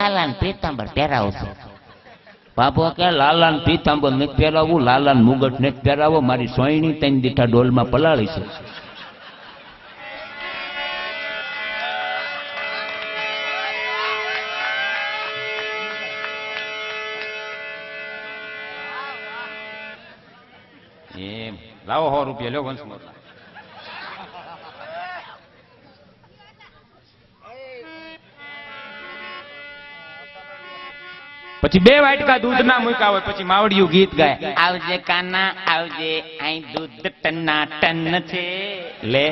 લાલાન પીતાંબર પહેરાવો છો? બાપો કે લાલાન પીતાંબર નથી પહેરાવવું, લાલાન મુગટ નથી પહેરાવો, મારી સોયણી 3 દીઠા ડોલમાં પલાળી છે. એમ લાવો 100 રૂપિયા લ્યો વંશ મોટલા. પછી 2 વાટકા દૂધ ના મૂક્યા હોય પછી માવડિયું ગીત ગાય, આવજે કાના આવજે, અહીં દૂધ ટના ટન છે લે.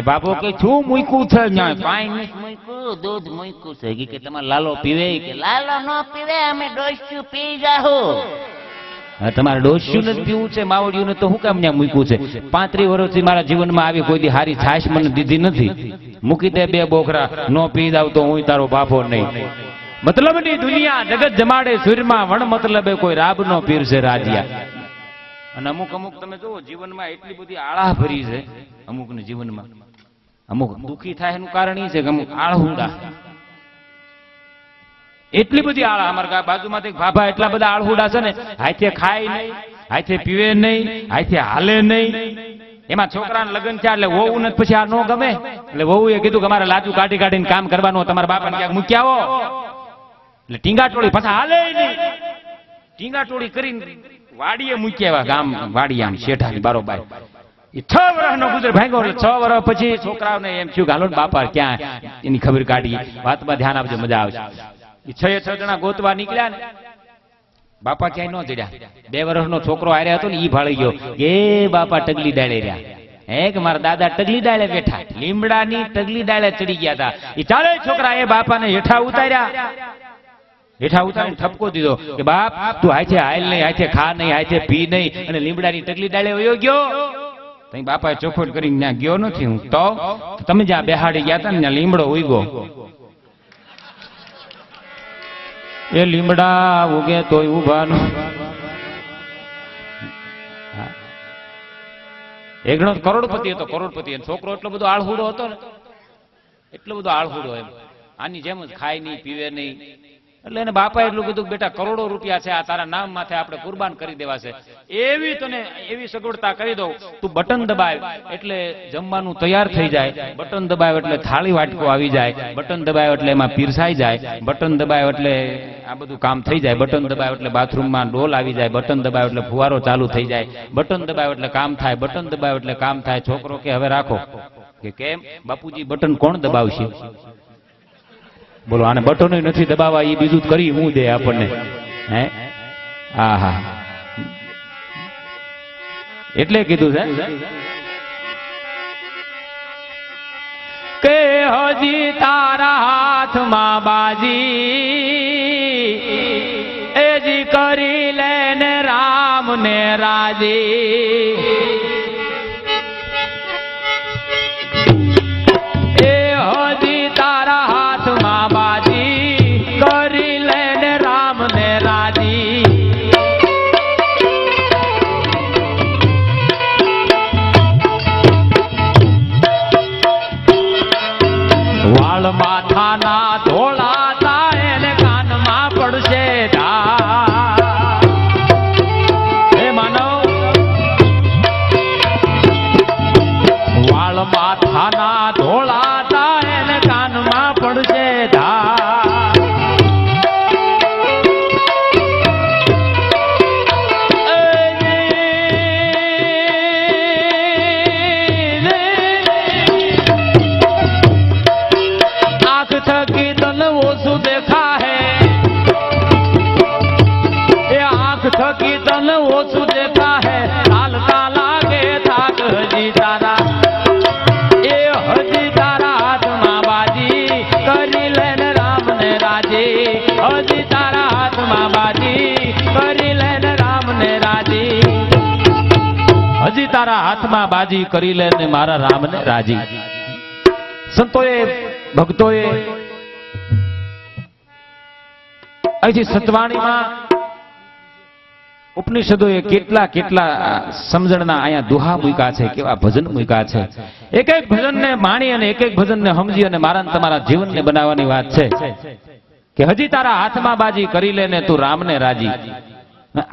બાપુ કે શું મૂક્યું છે? પાણી નથી મૂક્યું, દૂધ મૂક્યું છે. કે તમારે લાલો પીવે? કે લાલો ન પીવે, અમે ડોસ્યું પી જાહો. તમારે ડોસ્યું નથી પીવું છે, માવડિયું ને તો હું કામ ત્યાં મૂક્યું છે? 35 વર્ષથી મારા જીવનમાં આવી કોઈ દી હારી છાશ મને દીધી નથી. મૂકી દે 2 બોખરા, નો પી જાવ તો હું તારો બાપો નહીં. મતલબ ની દુનિયા જગત જમાડે સુરમાં, વણ મતલબે કોઈ રાબ નો પીર છે રાજ્યા. અને અમુક તમે જુઓ જીવનમાં એટલી બધી આળા ભરી છે અમુક ને જીવનમાં. અમુક દુખી થાય એનું કારણ એ છે કે અમુક આળહુડા, એટલી બધી આળા. અમારા બાજુમાંથી ભાભા એટલા બધા આળહુડા છે ને, હાથે ખાય નહીં, હાથે પીવે નહીં, હાથે હાલે નહીં. એમાં છોકરાને લગ્ન થયા એટલે વહુ ને પછી આ નો ગમે એટલે વહુએ કીધું કે મારે લાજુ કાઢી કાઢીને કામ કરવાનું, તમારા બાપાને ક્યાંક મૂકી આવો. એટલે ટીંગાટોળી પાછા હાલે નહીં, ટીંગાટોળી કરીને વાડીએ મૂકી આવ્યા, ગામ વાડી આમ શેઠાની બારોબાર. 6 વર્ષનો ગુજર ભાગ્યો એટલે 6 વર્ષ પછી છોકરાઓને એમ થયું ગાલો ને બાપા ક્યાં એની ખબર કાઢી. વાતમાં ધ્યાન આપજો, મજા આવશે. 6 જણા ગોતવા નીકળ્યા ને બાપા ક્યાંય ન જડ્યા. 2 વર્ષનો છોકરો હાર્યા હતો ને ઈ ભાળી ગયો કે બાપા ટગલી ડાળે રહ્યા. હે કે મારા દાદા ટગલી ડાળે બેઠા, લીમડાની ટગલી ડાળે ચડી ગયા હતા. એ 4 છોકરા એ બાપાને હેઠા ઉતાર્યા. હેઠા ઉતારીને ઠપકો દીધો કે બાપ તું હાથે હાલ નહીં, હાથે ખા નહીં, હાથે પી નહીં, અને લીમડાની ટગલી ડાળે વયો ગયો. તઈ બાપાએ ચોખવટ કરીને ત્યાં ગયો નથી હું તો. તમે જ્યાં બેહાડી ગયા હતા ને ત્યાં લીમડો ઉગ્યો. એ લીમડા ઉગે તોય ઉભાનો. એકનો કરોડપતિ હતો, કરોડપતિ. છોકરો એટલો બધો આળહુડો હતો ને, એટલો બધો આળહુડો. એમ આની જેમ જ ખાય નહીં, પીવે નહીં. એટલે એને બાપા એટલું કીધું બેટા કરોડો રૂપિયા છે, આ તારા નામ માથે આપણે કુરબાન કરી દેવા છે. એવી તને એવી સગવડતા કરી દઉં, તું બટન દબાવ એટલે જમવાનું તૈયાર થઈ જાય, બટન દબાવ એટલે થાળી વાટકો આવી જાય, બટન દબાવ એટલે એમાં પીરસાઈ જાય, બટન દબાવ એટલે આ બધું કામ થઈ જાય, બટન દબાવ એટલે બાથરૂમમાં ડોલ આવી જાય, બટન દબાવ એટલે ફુવારો ચાલુ થઈ જાય, બટન દબાવ એટલે કામ થાય, બટન દબાવ એટલે કામ થાય. છોકરો કે હવે રાખો. કે કેમ બાપુજી બટન કોણ દબાવશે? બોલો આને બટનો નથી દબાવવા, એ બીજું કરી હું દે આપણને. હે હા હા, એટલે કીધું છે કે હજી તારા હાથમાં બાજી, એજી કરી લેને રામ ને રાજી. માથાના ધોળાતા એને કાનમાં પડશે હે માનવ. વાળ માથાના ધોળાતા એને કાનમાં પડશે ઓછું દેખા હે, ચાલતા લાગે થાક હજી તારા. એ હજી તારા હાથમાં બાજી, કરી લેને રામ ને રાજી. હજી તારા હાથમાં બાજી, કરી લેને રામ ને રાજી. હજી તારા હાથમાં બાજી, કરી લેને મારા રામ ને રાજી. સંતોએ ભક્તોએ અહીંથી સતવાણીમાં ઉપનિષદોએ કેટલા કેટલા સમજણના અહીંયા દુહા મૂક્યા છે, કેવા ભજન મૂક્યા છે. એક એક ભજનને માણી અને એક એક ભજનને સમજી અને મારા તમારા જીવનને બનાવવાની વાત છે કે હજી તારા હાથમાં બાજી કરી લે ને તું રામને રાજી.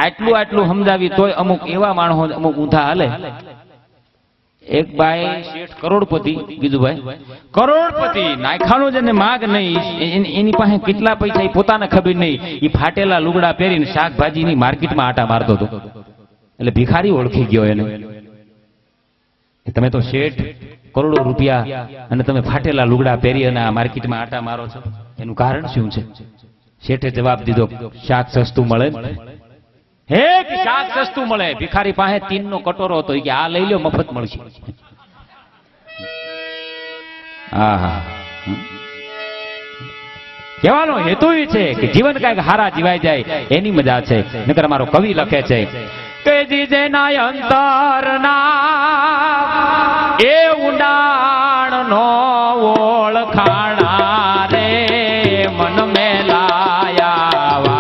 આટલું આટલું સમજાવી તોય અમુક એવા માણસો અમુક ઊંધા હાલે. એક ભાઈ શેઠ કરોડપતિ, ગીજુભાઈ કરોડપતિ, નાયખાનો જેને માગ નહીં, એની પાસે કેટલા પૈસા એ પોતાને ખબર નહીં. એ ફાટેલા લુગડા પહેરીને શાકભાજીની માર્કેટમાં આટા મારતો હતો. એટલે ભિખારી ઓળખી ગયો એને. તમે તો શેઠ કરોડો રૂપિયા અને તમે ફાટેલા લુગડા પહેરી અને આ માર્કેટમાં આટા મારો છો, એનું કારણ શું છે? શેઠે જવાબ દીધો, શાક સસ્તું મળે. હે શાક સસ્તું મળે. ભિખારી પાસે 3 નો કટોરો હતો, કે આ લઈ લ્યો મફત મળશે. આહા, કહેવાનો હેતુ એ છે કે જીવન કઈક હારા જીવાઈ જાય એની મજા છે. નકર અમારો કવિ લખે છે કે જીજેના અંતરના એ ઉડાણ નો ઓળખાણા રે મન મેલાયા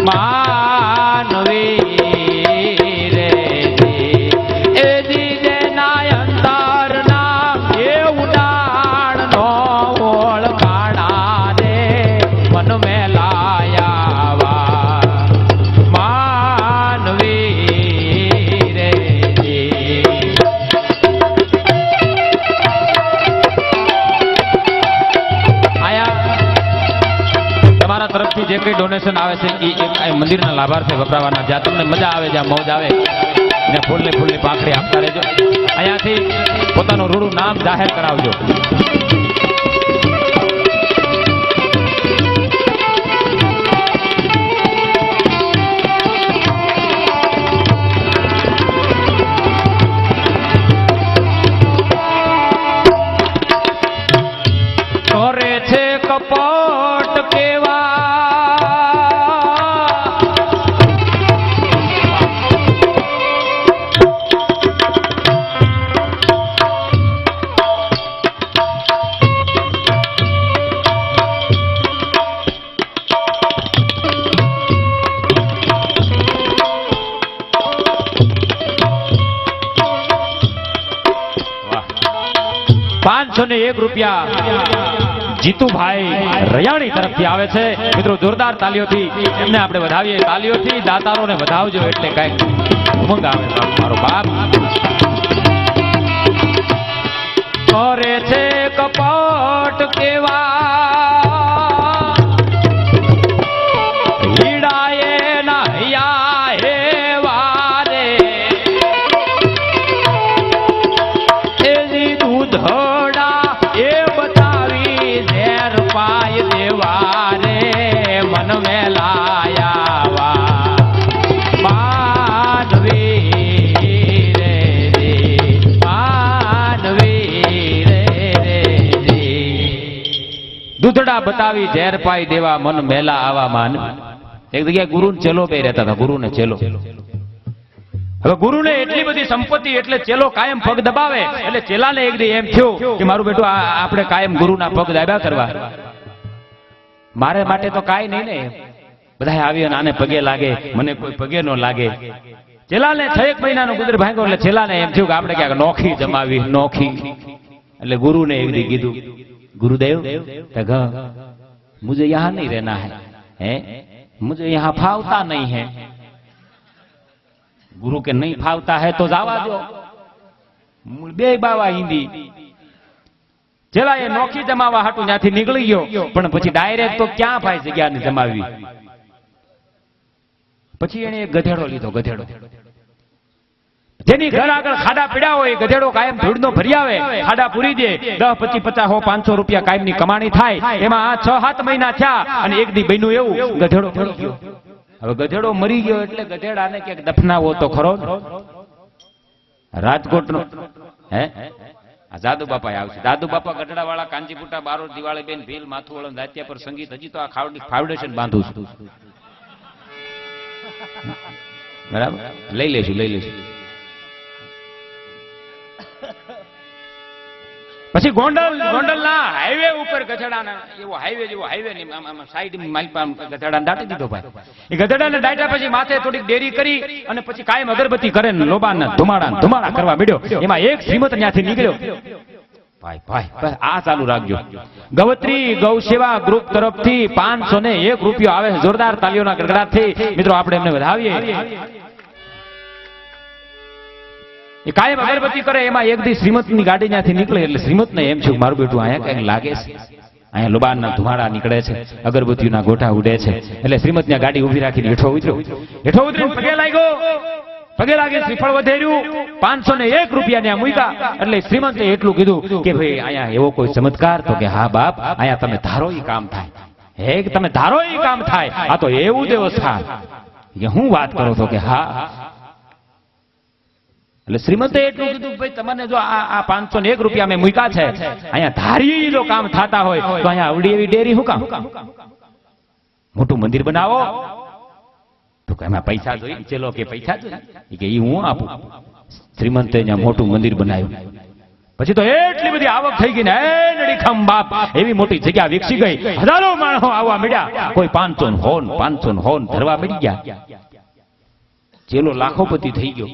માનવી રે એ જીજેના અંતરના એ ઉડાણ નો ઓળખાણા રે મન મેલાયા તરફથી જે કઈ ડોનેશન આવે છે એ મંદિરના લાભાર્થે વપરાવાના. જ્યાં તમને મજા આવે, જ્યાં મોજ આવે ને ફૂલની પાંખડી આપતા રહેજો. અહીંયાથી પોતાનું રૂડું નામ જાહેર કરાવજો. કરે છે કપટ કેવા ₹501 જીતુભાઈ રયાણી તરફથી આવે છે. મિત્રો જોરદાર તાલીઓથી એમને આપણે વધાવીએ. તાલીઓથી દાતારોને વધાવજો એટલે કઈક ઉમંગ આવે. મારો બાપ કરે છે કપટ કેવા હીડાએ ના હૈયા હે વારે એની દૂધડા એ બતાવી ઝેર પાય દેવા રે મન મેલાયા માનવી રે માનવી રે દૂધડા બતાવી ઝેર પાય દેવા મન મેલા આવા માનવી. એક જગ્યાએ ગુરુ ચેલો બે રહેતા હતા. ગુરુ ને ચેલો. હવે ગુરુને એટલી બધી સંપત્તિ એટલે ચેલો કાયમ પગ દબાવે. એટલે ચેલાને એક દી એમ થયું કે મારું બેટું આપણે કાયમ ગુરુના પગ દાબ્યા કરવા. મારે માટે તો કાંઈ નહીં ને. બધા આવી અને આને પગે લાગે, મને કોઈ પગે ન લાગે. ચેલાને 6 મહિનાનો ગુદર ભાંગ્યો. એટલે ચેલાને એમ થયું કે આપણે ક્યાંક નોખી જમાવી, નોખી. એટલે ગુરુને એક દી કીધું, गुरुदेव मुझे यहाँ नहीं रहना है, मुझे यहाँ फावता नहीं है. गुरु के नहीं फावता है तो जावा दो. બે બાવા હિન્દી. ચેલા એ નોખી જમાવા હાટું ત્યાંથી નીકળી ગયો. પણ પછી ડાયરેક્ટ તો ક્યાં ભાઈ જગ્યા જમાવી. પછી એને એક ગધેડો લીધો. ગધેડો જેની ઘર આગળ ખાડા પીડા હોય, ગધેડો કાયમ ધૂળનો ભરી આવે, ખાડા પૂરી દે. 10, 25, 50, 100, 500 રૂપિયા કાયમની કમાણી થાય. એમાં 6-7 મહિના થયા અને એક દી બન્યું એવું, ગધેડો મરી ગયો. હવે ગધેડો મરી ગયો એટલે ગધેડાને ક્યાંક દફનાવો તો ખરો. રાજકોટનો આ જાદુ બાપા આવશે. જાદુ બાપા ગઢડા વાળા, કાંજીપુટા, બારોટ, દિવાળી બેન, ભીલ, માથું વળન, દાત્યા પર સંગીત. હજી તો આ ફાઉન્ડેશન બાંધું છું. બરાબર, લઈ લેશું. પછી ગોંડલના હાઈવે ઉપર ગધેડાના એવો હાઈવે જેવો હાઈવે ની સાઈડ માલપા ગધેડાને દાટી દીધો ભાઈ. એ ગધેડાને દાટ્યા પછી માથે થોડીક ડેરી કરી અને પછી કાયમ અગરબત્તી કરે ને લોબાના ધુમાડા કરવા મળ્યો. એમાં એક શ્રીમત ત્યાંથી નીકળ્યો. ભાઈ ભાઈ આ ચાલુ રાખજો. ગવત્રી ગૌ સેવા ગ્રુપ તરફથી 501 રૂપિયો આવે. જોરદાર તાલીઓના ગડગડાટથી મિત્રો આપણે એમને વધાવીએ. એ કાયમ અગરબત્તી કરે એમાં એક દી શ્રીમતની ગાડી ત્યાંથી નીકળે એટલે શ્રીમતને એમ છે મારું બેટું અહીંયા કઈક લાગે છે, અહીંયા લોબાનના ધુમાડા નીકળે છે, અગરબત્તીના ગોઠા ઉડે છે. એટલે શ્રીમતની ગાડી ઊભી રાખીને હેઠો ઉતરીને પગે લાગ્યો. પગે લાગી શ્રીફળ વધેર્યું. 501 રૂપિયા ત્યાં મૂક્યા. એટલે શ્રીમંતે એટલું કીધું કે ભાઈ અહીંયા એવો કોઈ ચમત્કાર? તો કે હા બાપ, અહીંયા તમે ધારો એ કામ થાય. હે કે તમે ધારો એ કામ થાય? આ તો એવું દેવસ્થાન. કે હું વાત કરો છો? કે હા. એટલે શ્રીમંતે એટલું કીધું ભાઈ તમને જો આ 501 રૂપિયા મેં મૂક્યા છે, અહીંયા ધારી જો કામ થતા હોય તો અહીંયા આવડી એવી ડેરી શું કામ? મોટું મંદિર બનાવો. તો કે એમાં પૈસા જોઈએ. ચલો કે પૈસા જોઈએ કે હું આપું. શ્રીમંતે અહીંયા મોટું મંદિર બનાવ્યું. પછી તો એટલી બધી આવક થઈ ગઈ ને નડીખમ બાપ એવી મોટી જગ્યા વિકસી ગઈ. હજારો માણસો આવવા મળ્યા. કોઈ 500 હોન ધરવા મળી ગયા. ચેલો લાખોપતિ થઈ ગયો.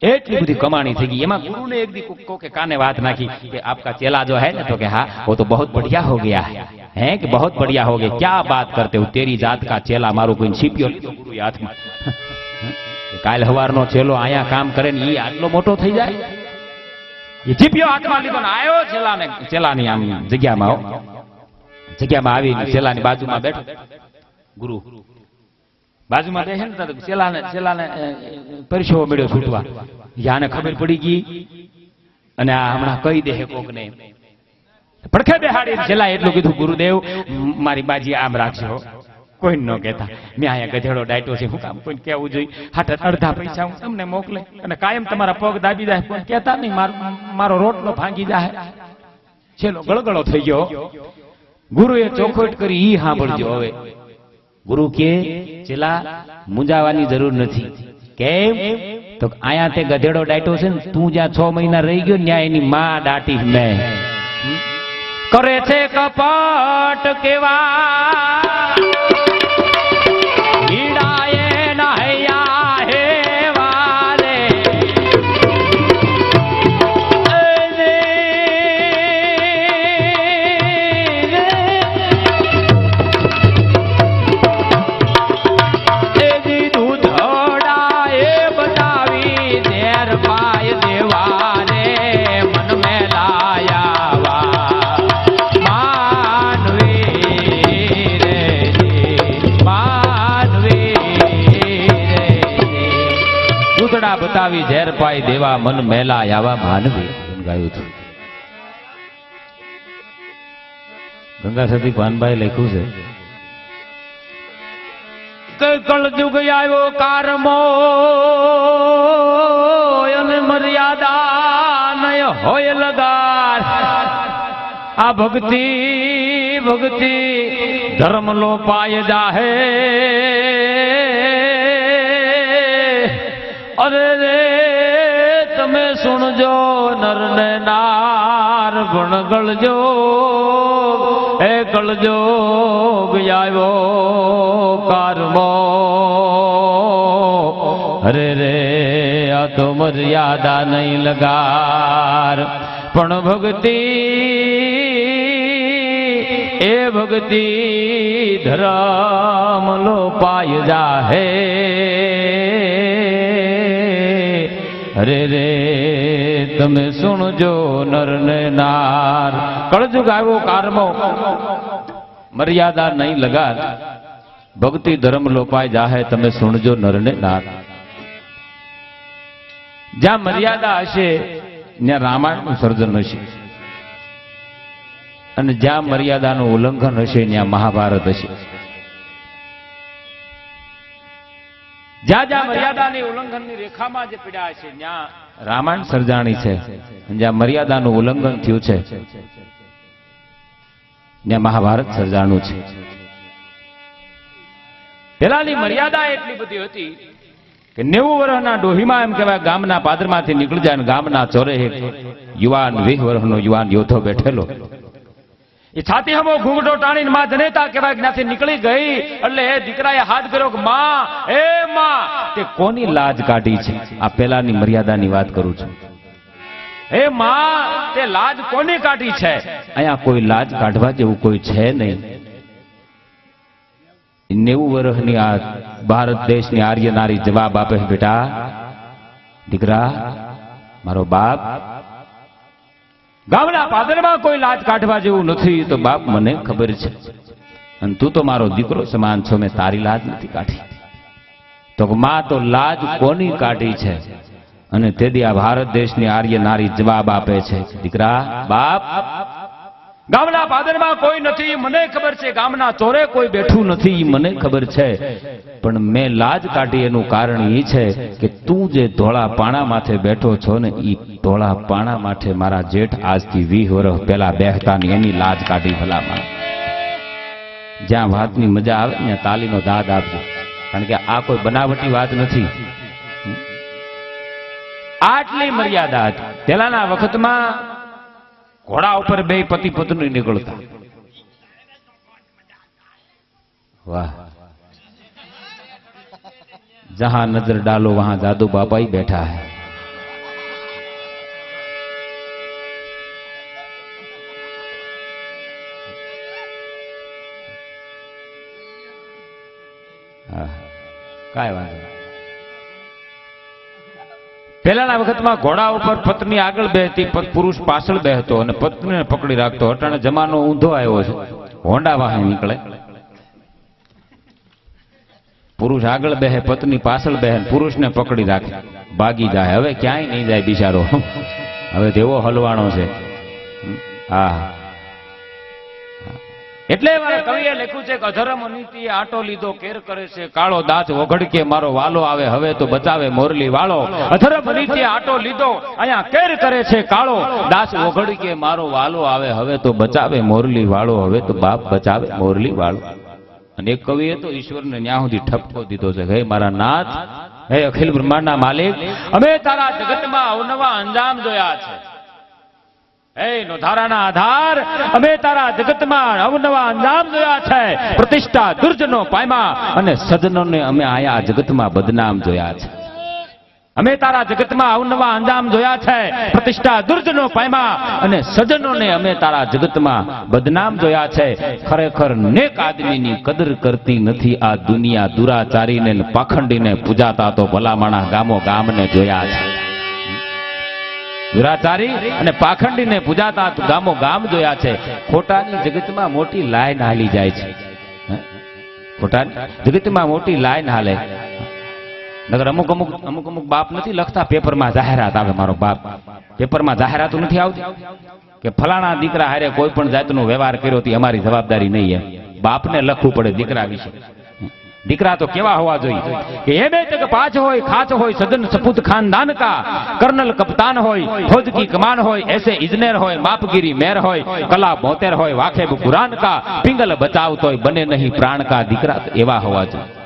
એટલી બધી કમાણી થઈ ગઈ. એમાં ગુરુને એક દી કોકે કાને વાત નાખી કે આપકા चेला जो है ना, तो કે હા वो तो बहुत बढ़िया हो गया है कि बहुत बढ़िया हो गया. क्या बात करते हो, तेरी जात का चेला. मारो કોઈ છીપ્યો લીધો ગુરુ હાથમાં. કાલ હવારનો ચેલો આયા કામ કરે ને ઈ આટલો મોટો થઈ જાય. એ છીપ્યો હાથમાં લીધો ને આવ્યો ચેલાની આમ જગ્યામાં આવીને ચેલાની બાજુમાં બેઠો. ગુરુ બાજુમાં બેસે ને તો ચેલાને પરસેવો મળ્યો છૂટવા. યાને ખબર પડી ગઈ અને આ હમણાં કહી દે કોકને. પડખે બેહાડી ચેલા એટલું કીધું ગુરુદેવ મારી બાજી આમ રાખજો, કોઈ ન કહેતા. મેં અહીંયા ગધેડો ડાયટો છે, હું કામ કોઈ કહેવું જોઈએ? હાથ અડધા પૈસા હું તમને મોકલે અને કાયમ તમારા પગ દાબી જાય, કોઈ કહેતા નહીં મારો રોટલો ભાંગી જાય. છેલ્લો ગળગળો થઈ ગયો. ગુરુએ ચોખવટ કરી ઈ સાંભળજો. હવે ગુરુ કે ચેલા મુંજાવાની જરૂર નથી. કેમ? તો આયા તે ગધેડો ડાયટો છે ને, તું જ્યાં 6 મહિના રહી ગયો ત્યાં એની માં દાટી મેં. કરે છે કપટ કેવા હીડાએ નાહ્યા હે વાલે. બતાવી ઝેર પાઈ દેવા મન મેલા આવા માનવી. ગાયું હતું ગંગા સતી પાનભાઈ લખ્યું છે કે કળયુગ આવ્યો કારમો અને મર્યાદા નય હોય લગાર. આ ભક્તિ ધર્મ લો પાય જાહે. અરે રે તમે સુણજો નર ને નાર ગુણ ગળજો. એ ગળજો આવ્યો કારમો. અરે રે આ તો મર્યાદા નહીં લગાર. પણ ભક્તિ એ ભક્તિ ધર્મ લો પાય જાહે. અરે રે તમે સુણજો નર ને નાર. કળજુગ આવ્યો કારમો મર્યાદા નહીં લગાર. ભક્તિ ધર્મ લોપાય જાહે. તમે સુણજો નર ને નાર. જ્યાં મર્યાદા હશે ત્યાં રામાયણનું સર્જન હશે અને જ્યાં મર્યાદાનું ઉલ્લંઘન હશે ત્યાં મહાભારત હશે. જ્યાં મર્યાદાની ઉલ્લંઘનની રેખામાં જે પીડા છે ત્યાં રામાયણ સર્જાણી છે. જ્યાં મર્યાદાનું ઉલ્લંઘન થયું છે ત્યાં મહાભારત સર્જાણું છે. પેલાની મર્યાદા એટલી બધી હતી કે 90 વર્ષના ડોહીમાં એમ કહેવાય ગામના પાદરમાંથી નીકળી જાય ને ગામના ચોરે એક યુવાન 20 વર્ષનો યુવાન યોધો બેઠેલો, એ છાતી હમો ઘૂંઘટો ટાણીને માં જનેતા કહેવાય જ્ઞાથી નીકળી ગઈ એટલે એ દીકરાએ હાથ કર્યો કે માં, એ માં, તે કોની લાજ કાઢી છે? આ પેલાની મર્યાદાની વાત કરું છું. એ માં, તે લાજ કોની કાઢી છે? અહીંયા કોઈ લાજ કાઢવા જેવું કોઈ છે નહીં. 90 વર્ષની આ ભારત દેશની આર્ય નારી જવાબ આપે, બેટા દીકરા, મારો બાપ, ગામના પાદરમાં કોઈ લાજ કાઢવા જેવું નથી. તો બાપ મને ખબર છે, અને તું તો મારો દીકરો સમાન છો, મેં તારી લાજ નથી કાઢી. તો માં, તો લાજ કોની કાઢી છે? અને તેથી આ ભારત દેશની આર્ય નારી જવાબ આપે છે, દીકરા, બાપ, ગામના પાદરમાં કોઈ નથી મને ખબર છે, ગામના ચોરે કોઈ બેઠું નથી મને ખબર છે, પણ મેં લાજ કાઢી એનું કારણ એ છે કે તું જે ધોળા પાણા માથે બેઠો છો ને, એ ધોળા પાણા માથે મારા જેઠ આજથી 20 વર્ષ પહેલા બેહતા ને એની લાજ કાઢી. ભલામાં જ્યાં વાતની મજા આવે ત્યાં તાલીનો દાદ આપજો, કારણ કે આ કોઈ બનાવટી વાત નથી. આટલી મર્યાદા હતી. પહેલાના વખતમાં ઘોડા ઉપર બે પતિ પત્ની નીકળતા. વાહ, જહાં નજર ડાલો વહાં જાદુ બાબા ही बैठा है. કાંઈ વાંધો. પહેલાના વખતમાં ઘોડા ઉપર પત્ની આગળ બેહતી, પુરુષ પાછળ બેહતો અને પત્નીને પકડી રાખતો. અટાણે જમાનો ઊંધો આવ્યો છે, હોંડા વાહન નીકળે, પુરુષ આગળ બેહે, પત્ની પાછળ બેહે, પુરુષને પકડી રાખે, ભાગી જાય. હવે ક્યાંય નહીં જાય બિચારો, હવે તેવો હલવાણો છે. હા, એટલે કવિએ લખ્યું છે કે અધર્મ નીતિ આટો લીધો કેર કરે છે, કાળો દાંત ઓઘડકે મારો વાલો આવે, હવે તો બચાવે મોરલી વાળો. અધર્મ નીતિ આટો લીધો અહીંયા કેર કરે છે, કાળો દાંત ઓઘડકે મારો વાલો આવે, હવે તો બચાવે મોરલી વાળો, હવે તો બાપ બચાવે મોરલી વાળો. અને એક કવિએ તો ઈશ્વરને ન્યા સુધી ઠપકો દીધો છે, હે મારા નાથ, હે અખિલ બ્રહ્માંડના માલિક, અમે તારા જગતમાં અવનવા અંજામ જોયા છે. હે નોધારાના આધાર, અમે તારા જગતમાં અવનવા અંજામ જોયા છે. પ્રતિષ્ઠા દુર્જનો પામ્યા અને સજ્જનોને અમે આયા જગતમાં બદનામ જોયા છે. અમે તારા જગતમાં અવનવા અંજામ જોયા છે. પ્રતિષ્ઠા દુર્જનો પામ્યા અને સજ્જનોને અમે તારા જગતમાં બદનામ જોયા છે. ખરેખર નેક આદમીની કદર કરતી નથી આ દુનિયા, દુરાચારીને પાખંડીને પૂજાતા તો ભલામણા ગામો ગામને જોયા છે. દુરાચારી અને પાખંડીને પૂજાતા ગામો ગામ જોયા છે. ખોટાની જગતમાં મોટી લાઈન હાલી જાય છે. ખોટાની જગતમાં મોટી લાઈન હાલે. નગર અમુક અમુક બાપ નથી લખતા, પેપરમાં જાહેરાત આવે, મારો બાપ, પેપરમાં જાહેરાત નથી આવતી કે ફલાણા દીકરા હારે કોઈ પણ જાતનો વ્યવહાર કર્યો તે અમારી જવાબદારી નહીં. એમ બાપને લખવું પડે દીકરા વિશે. દીકરા તો કેવા હોવા જોઈએ કે એ બે તક પાછ હોય, ખાચ હોય, સદન સપૂત ખાનદાન કા, કર્નલ કપ્તાન હોય, ફौज की कमान હોય, ऐसे ઇજનેર હોય, માપગીરી મેર હોય, કલા બોતેર હોય, વાખેબ કુરાન કા, પિંગલ બચાવતોય બને નહીં પ્રાણ કા. દીકરા એવા હોવા જોઈએ.